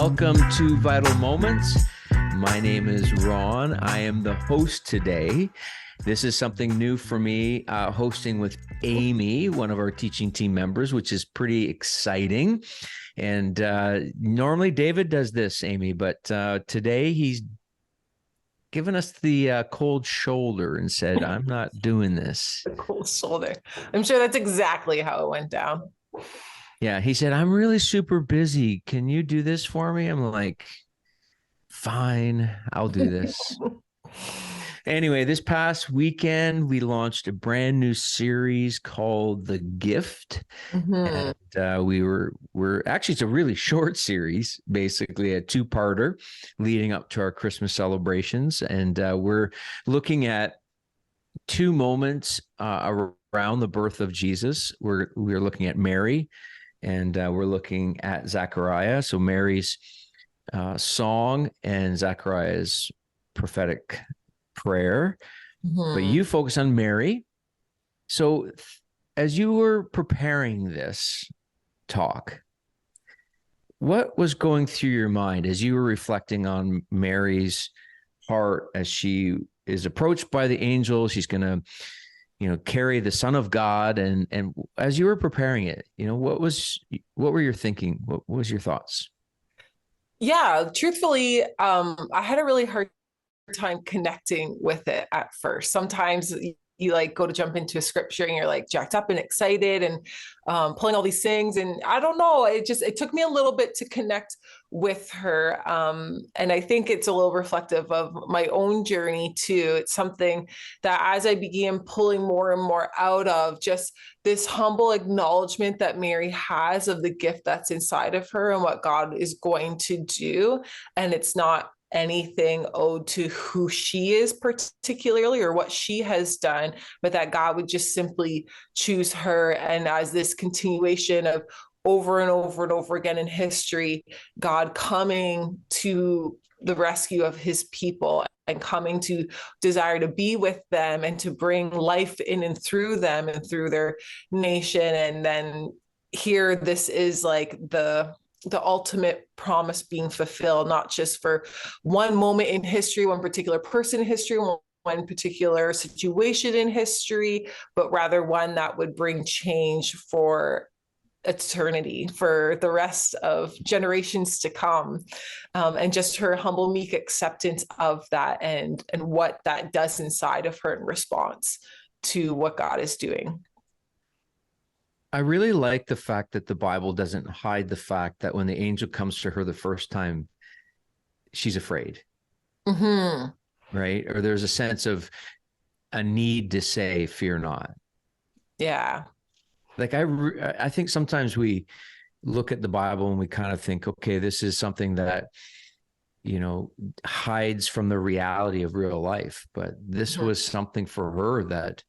Welcome to Vital Moments. My name is Ron. I am the host today. This is something new for me, hosting with Amy, one of our teaching team members, which is pretty exciting. And normally David does this, Amy, but today he's given us the cold shoulder and said, I'm not doing this. The cold shoulder. I'm sure that's exactly how it went down. Yeah, he said, I'm really super busy. Can you do this for me? I'm like, fine, I'll do this. Anyway, this past weekend, we launched a brand new series called The Gift. Mm-hmm. And we're actually, it's a really short series, basically a two-parter leading up to our Christmas celebrations. And we're looking at two moments around the birth of Jesus. We're looking at Mary, and we're looking at Zechariah. So Mary's song and Zechariah's prophetic prayer. Mm-hmm. But you focus on Mary. So as you were preparing this talk, what was going through your mind as you were reflecting on Mary's heart as she is approached by the angel? She's going to, carry the Son of God. And as you were preparing it, what were your thinking? What was your thoughts? Yeah, truthfully, I had a really hard time connecting with it at first. Sometimes you like go to jump into a scripture and you're like jacked up and excited and pulling all these things. And I don't know, it took me a little bit to connect with her. And I think it's a little reflective of my own journey too. It's something that as I began pulling more and more out of just this humble acknowledgement that Mary has of the gift that's inside of her and what God is going to do. And it's not anything owed to who she is particularly or what she has done, but that God would just simply choose her. And as this continuation of over and over and over again in history, God coming to the rescue of his people and coming to desire to be with them and to bring life in and through them and through their nation. And then here, this is like the ultimate promise being fulfilled, not just for one moment in history, one particular person in history, one particular situation in history, but rather one that would bring change for eternity, for the rest of generations to come. And just her humble, meek acceptance of that and what that does inside of her in response to what God is doing. I really like the fact that the Bible doesn't hide the fact that when the angel comes to her the first time, she's afraid. Mm-hmm. Right? Or there's a sense of a need to say, fear not. Yeah. Like I think sometimes we look at the Bible and we kind of think, okay, this is something that, hides from the reality of real life. But this was something for her that,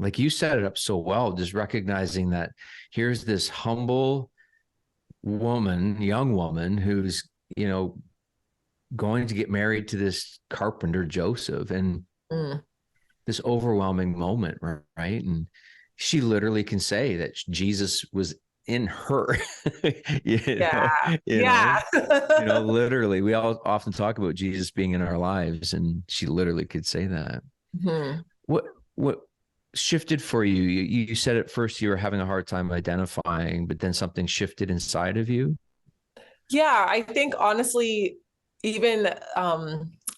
like you set it up so well, just recognizing that here's this humble young woman who's, going to get married to this carpenter, Joseph, and this overwhelming moment, right? And she literally can say that Jesus was in her. Literally, we all often talk about Jesus being in our lives, and she literally could say that. Mm-hmm. What shifted for you? You said at first you were having a hard time identifying, but then something shifted inside of you. Yeah, I think honestly, even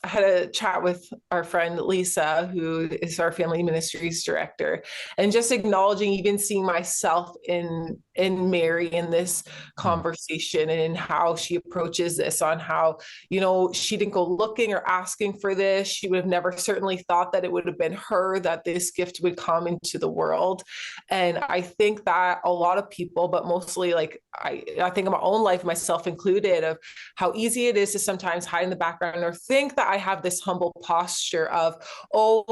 I had a chat with our friend Lisa, who is our family ministries director, and just acknowledging, even seeing myself in Mary in this conversation and in how she approaches this, on how, she didn't go looking or asking for this. She would have never certainly thought that it would have been her, that this gift would come into the world. And I think that a lot of people, but mostly like I think of my own life, myself included, of how easy it is to sometimes hide in the background or think that I have this humble posture of, oh,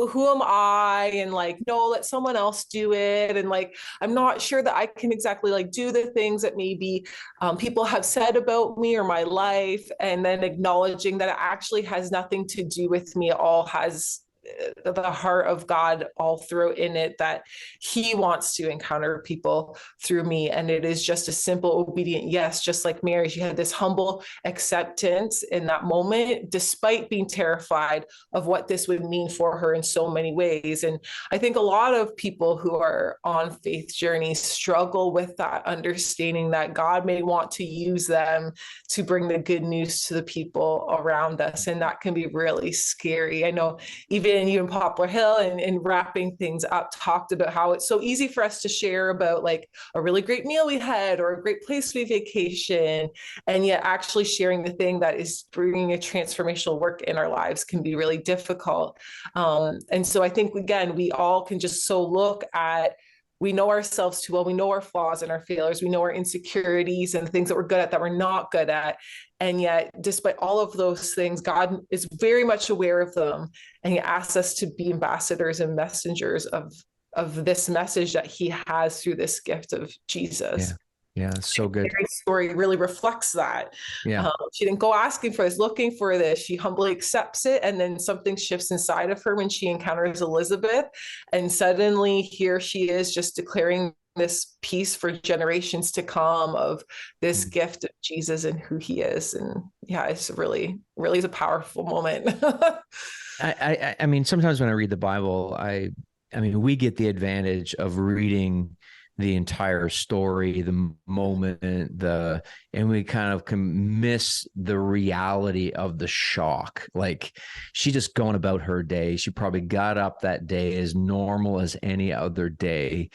who am I? And like, no, let someone else do it. And like, I'm not sure that I can exactly like do the things that maybe people have said about me or my life. And then acknowledging that it actually has nothing to do with me. It all has the heart of God all through in it, that he wants to encounter people through me. And it is just a simple, obedient yes, just like Mary. She had this humble acceptance in that moment, despite being terrified of what this would mean for her in so many ways. And I think a lot of people who are on faith journeys struggle with that understanding that God may want to use them to bring the good news to the people around us. And that can be really scary. I know even you in Poplar Hill and wrapping things up talked about how it's so easy for us to share about like a really great meal we had or a great place we vacation. And yet actually sharing the thing that is bringing a transformational work in our lives can be really difficult. And so I think, again, we all can just so look at, we know ourselves too well. We know our flaws and our failures. We know our insecurities and the things that we're good at that we're not good at. And yet, despite all of those things, God is very much aware of them. And he asks us to be ambassadors and messengers of this message that he has through this gift of Jesus. Yeah. Yeah, so good. Mary's story really reflects that. Yeah. She didn't go asking for this, looking for this. She humbly accepts it. And then something shifts inside of her when she encounters Elizabeth. And suddenly here she is just declaring this peace for generations to come of this gift of Jesus and who he is. And yeah, it's really, really is a powerful moment. I mean, sometimes when I read the Bible, I mean, we get the advantage of reading the entire story, the moment, and we kind of can miss the reality of the shock. Like, she just going about her day. She probably got up that day as normal as any other day,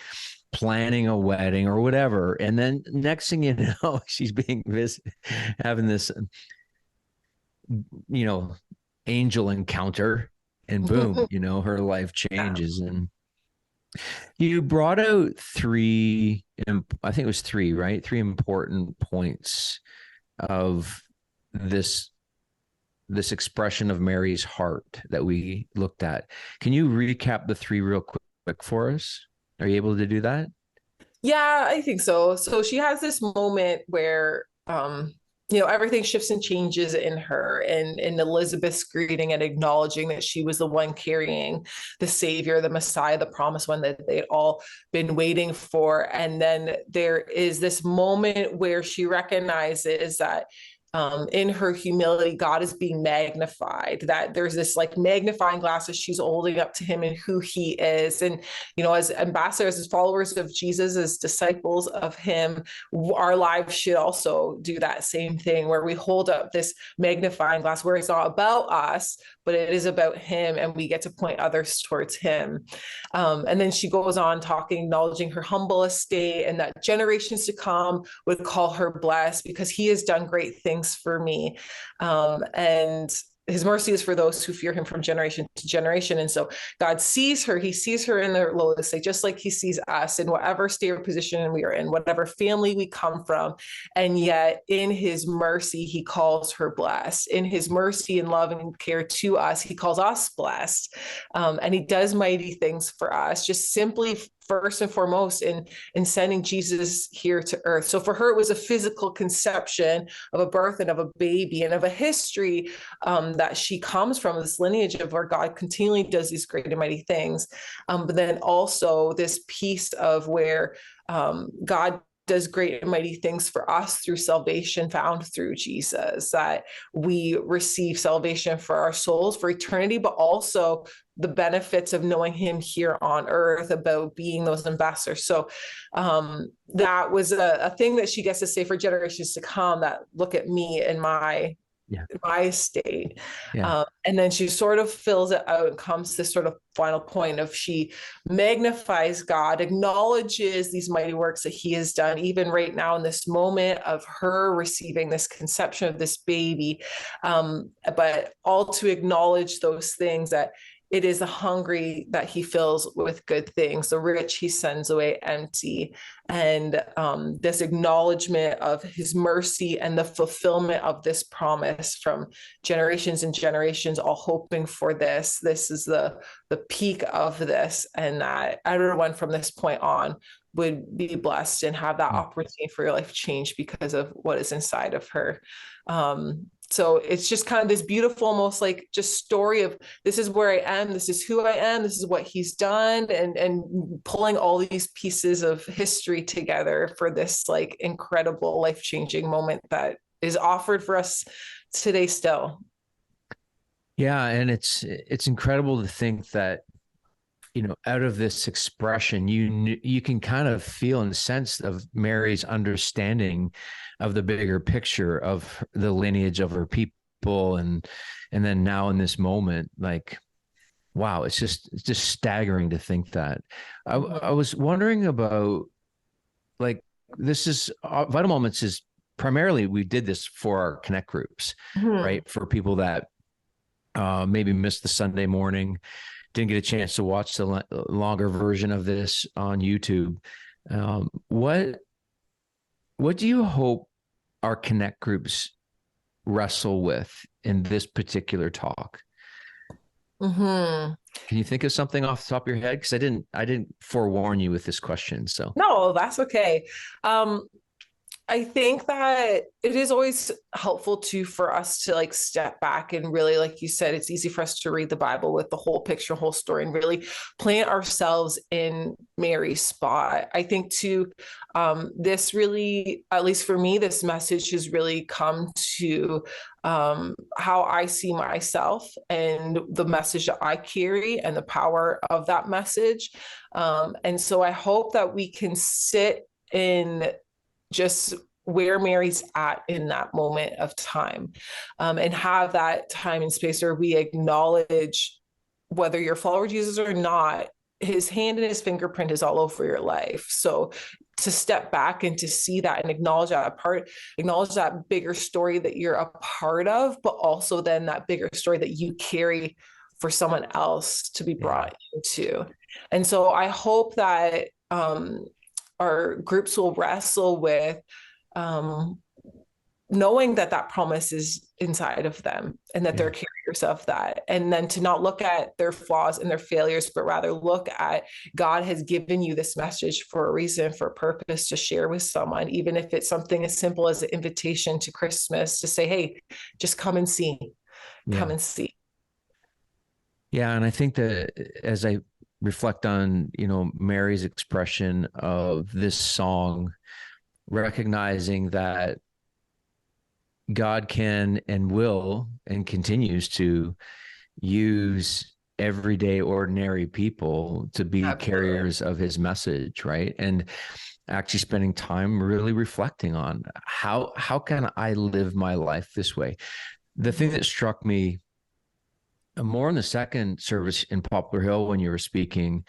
planning a wedding or whatever. And then next thing you know, she's being having this, angel encounter, and boom, her life changes. And you brought out three, I think it was three, right? Three important points of this expression of Mary's heart that we looked at. Can you recap the three real quick for us? Are you able to do that? Yeah, I think so. So she has this moment where, everything shifts and changes in her, and in Elizabeth's greeting and acknowledging that she was the one carrying the Savior, the Messiah, the promised one that they'd all been waiting for. And then there is this moment where she recognizes that in her humility, God is being magnified, that there's this like magnifying glass that she's holding up to him and who he is. And, as ambassadors, as followers of Jesus, as disciples of him, our lives should also do that same thing, where we hold up this magnifying glass where it's not about us, but it is about him, and we get to point others towards him. And then she goes on talking, acknowledging her humble estate, and that generations to come would call her blessed because he has done great things for me. And his mercy is for those who fear him from generation to generation. And so God sees her. He sees her in the lowest state, just like he sees us in whatever state or position we are in, whatever family we come from. And yet in his mercy, he calls her blessed. In his mercy and love and care to us, he calls us blessed. And he does mighty things for us, just simply first and foremost in sending Jesus here to earth. So for her, it was a physical conception of a birth and of a baby and of a history that she comes from, this lineage of where God continually does these great and mighty things. But then also this piece of where God does great and mighty things for us through salvation found through Jesus, that we receive salvation for our souls, for eternity, but also the benefits of knowing him here on earth, about being those ambassadors. So that was a thing that she gets to say for generations to come, that look at me and my state. And then she sort of fills it out and comes to this sort of final point of, she magnifies God, acknowledges these mighty works that he has done, even right now in this moment of her receiving this conception of this baby, but all to acknowledge those things, that it is the hungry that he fills with good things, the rich he sends away empty. And this acknowledgement of his mercy and the fulfillment of this promise from generations and generations, all hoping for this. This is the peak of this, and that everyone from this point on would be blessed and have that opportunity for your life change because of what is inside of her. So it's just kind of this beautiful, almost like just story of this is where I am, this is who I am, this is what he's done, and pulling all these pieces of history together for this like incredible life-changing moment that is offered for us today still. Yeah, and it's incredible to think that, out of this expression, you can kind of feel and sense of Mary's understanding of the bigger picture of the lineage of her people, and then now in this moment, like, wow, it's just staggering to think that. I was wondering about, like, this is Vital Moments is primarily, we did this for our connect groups, Mm-hmm. right? For people that maybe missed the Sunday morning, didn't get a chance to watch the longer version of this on YouTube. What do you hope our connect groups wrestle with in this particular talk? Mm-hmm. Can you think of something off the top of your head? Because I didn't forewarn you with this question. So No, that's okay. I think that it is always helpful for us to like step back and really, like you said, it's easy for us to read the Bible with the whole picture, whole story, and really plant ourselves in Mary's spot. I think too, this really, at least for me, this message has really come to how I see myself and the message that I carry and the power of that message. And so I hope that we can sit in just where Mary's at in that moment of time, and have that time and space where we acknowledge, whether you're a follower of Jesus or not, his hand and his fingerprint is all over your life. So to step back and to see that and acknowledge that bigger story that you're a part of, but also then that bigger story that you carry for someone else to be brought into. And so I hope that our groups will wrestle with knowing that that promise is inside of them and that they're carriers of that. And then to not look at their flaws and their failures, but rather look at God has given you this message for a reason, for a purpose to share with someone, even if it's something as simple as an invitation to Christmas to say, hey, just come and see, come and see. Yeah. And I think that as I reflect on, Mary's expression of this song, recognizing that God can and will and continues to use everyday ordinary people to be carriers of his message, right? And actually spending time really reflecting on how can I live my life this way. The thing that struck me more in the second service in Poplar Hill when you were speaking,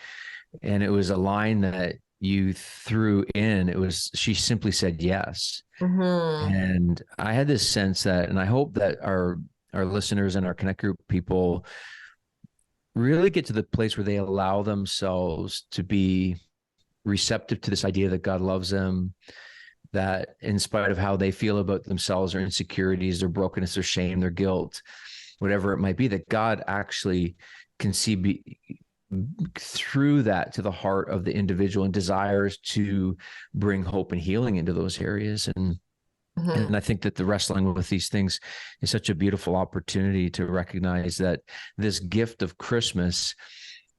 and it was a line that you threw in, she simply said yes. And I had this sense that, and I hope that our listeners and our connect group people really get to the place where they allow themselves to be receptive to this idea that God loves them, that in spite of how they feel about themselves, their insecurities, their brokenness, their shame, their guilt, whatever it might be, that God actually can see through that to the heart of the individual and desires to bring hope and healing into those areas. And I think that the wrestling with these things is such a beautiful opportunity to recognize that this gift of Christmas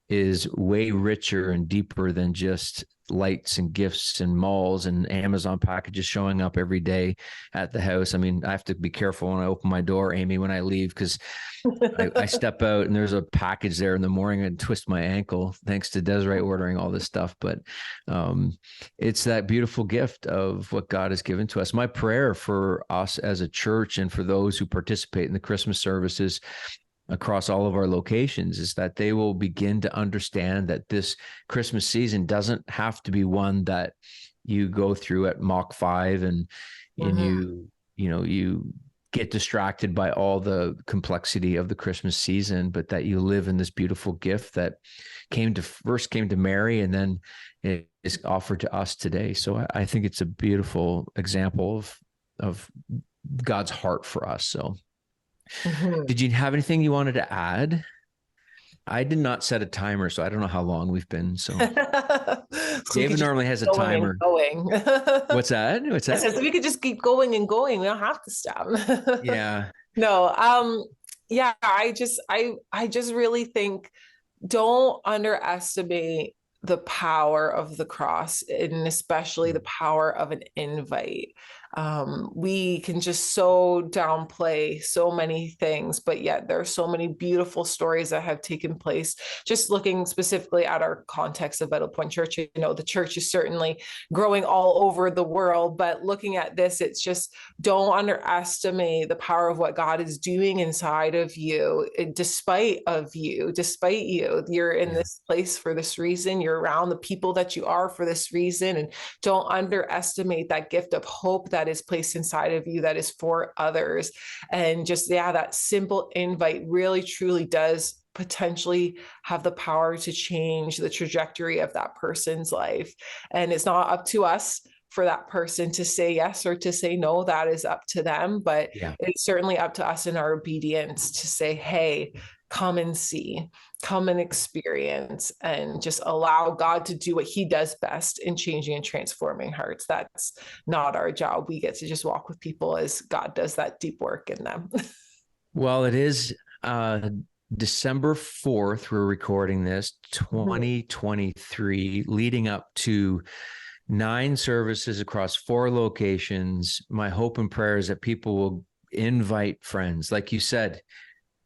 is way richer and deeper than just lights and gifts and malls and Amazon packages showing up every day at the house. I mean, I have to be careful when I open my door, Amy, when I leave, because I step out and there's a package there in the morning and twist my ankle, thanks to Desiree ordering all this stuff. But it's that beautiful gift of what God has given to us. My prayer for us as a church and for those who participate in the Christmas services across all of our locations is that they will begin to understand that this Christmas season doesn't have to be one that you go through at Mach 5 and you get distracted by all the complexity of the Christmas season, but that you live in this beautiful gift that first came to Mary and then it is offered to us today. So I think it's a beautiful example of God's heart for us. So did you have anything you wanted to add? I did not set a timer, so I don't know how long we've been. So So David normally has a timer. Going. What's that? What's that? I said, so we could just keep going and going. We don't have to stop. Yeah. No. Yeah, I just really think don't underestimate the power of the cross, and especially the power of an invite. We can just so downplay so many things, but yet there are so many beautiful stories that have taken place. Just looking specifically at our context of Vitalpoint Church, you know, the church is certainly growing all over the world, but looking at this, it's just don't underestimate the power of what God is doing inside of you, despite you. You're in this place for this reason. You're around the people that you are for this reason, and don't underestimate that gift of hope that is placed inside of you that is for others. And just, that simple invite really truly does potentially have the power to change the trajectory of that person's life. And it's not up to us for that person to say yes or to say no. That is up to them, but it's certainly up to us in our obedience to say, hey, come and see, come and experience, and just allow God to do what he does best in changing and transforming hearts. That's not our job. We get to just walk with people as God does that deep work in them. Well, it is December 4th. We're recording this 2023, leading up to 9 services across 4 locations. My hope and prayer is that people will invite friends. Like you said,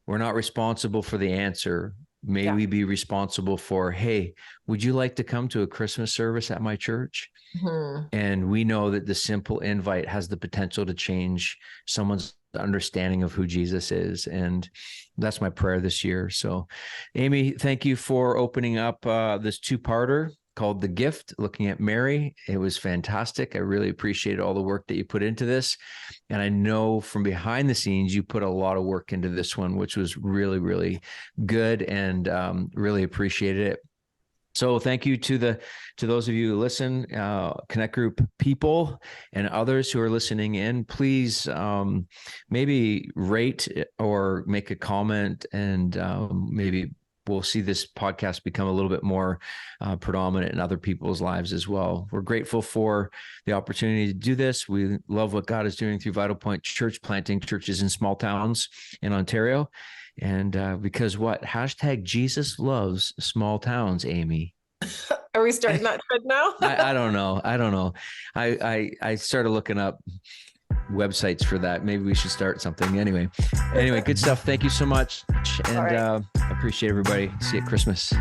we're not responsible for the answer. May we be responsible for, hey, would you like to come to a Christmas service at my church? And we know that the simple invite has the potential to change someone's understanding of who Jesus is. And that's my prayer this year. So, Amy, thank you for opening up this 2-parter called The Gift, looking at Mary. It was fantastic. I really appreciated all the work that you put into this. And I know from behind the scenes, you put a lot of work into this one, which was really, really good, and really appreciated it. So thank you to those of you who listen, Connect Group people and others who are listening in. Please maybe rate or make a comment, and maybe we'll see this podcast become a little bit more predominant in other people's lives as well. We're grateful for the opportunity to do this. We love what God is doing through Vitalpoint Church, planting churches in small towns in Ontario. And because what? Hashtag Jesus loves small towns, Amy. Are we starting that trend now? I don't know. I started looking up websites for that. Maybe we should start something. Anyway, good stuff. Thank you so much. And I appreciate everybody. See you at Christmas.